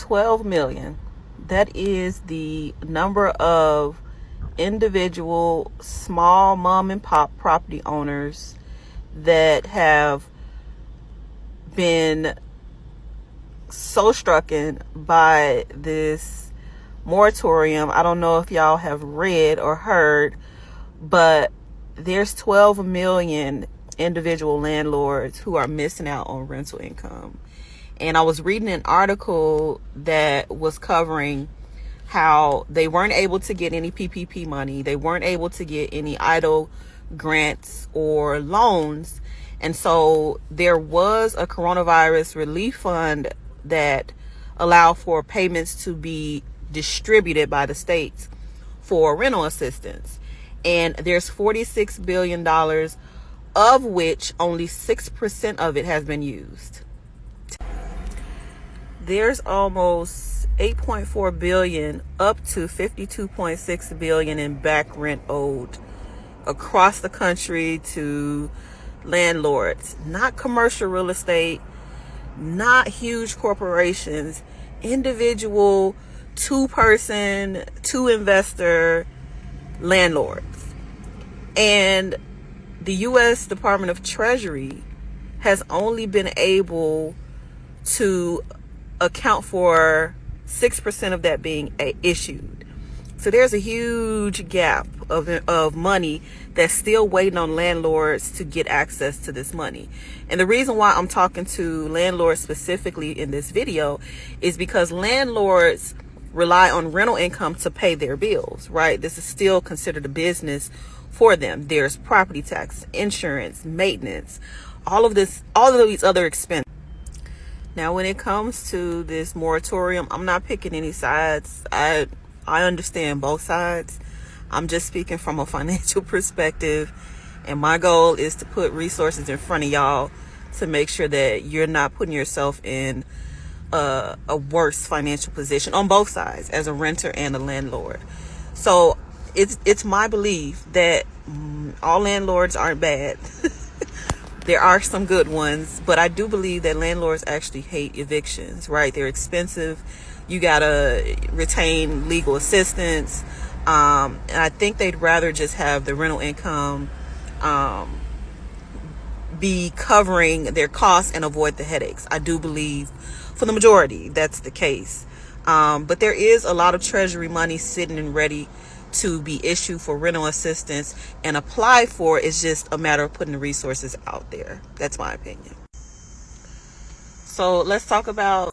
12 million. That is the number of individual small mom and pop property owners that have been so strucken by this moratorium. I don't know if y'all have read or heard, but there's 12 million individual landlords who are missing out on rental income. And I was reading an article that was covering how they weren't able to get any PPP money. They weren't able to get any idle grants or loans. And so there was a coronavirus relief fund that allowed for payments to be distributed by the states for rental assistance. And there's $46 billion, of which only 6% of it has been used. There's almost 8.4 billion up to 52.6 billion in back rent owed across the country to landlords, not commercial real estate, not huge corporations, individual 2-person, 2-investor landlords. And the U.S. Department of Treasury has only been able to account for 6% of that being issued. So there's a huge gap of money that's still waiting on landlords to get access to this money. And the reason why I'm talking to landlords specifically in this video is because landlords rely on rental income to pay their bills, right? This is still considered a business for them. There's property tax, insurance, maintenance, all of these other expenses. Now, when it comes to this moratorium, I'm not picking any sides. I understand both sides. I'm just speaking from a financial perspective, and my goal is to put resources in front of y'all to make sure that you're not putting yourself in a worse financial position on both sides, as a renter and a landlord. So it's my belief that all landlords aren't bad. There are some good ones, but I do believe that landlords actually hate evictions, right? They're expensive. You gotta retain legal assistance. And I think they'd rather just have the rental income be covering their costs and avoid the headaches. I do believe for the majority that's the case. But there is a lot of Treasury money sitting and ready to be issued for rental assistance and apply for. It's just a matter of putting the resources out there. That's my opinion. So let's talk about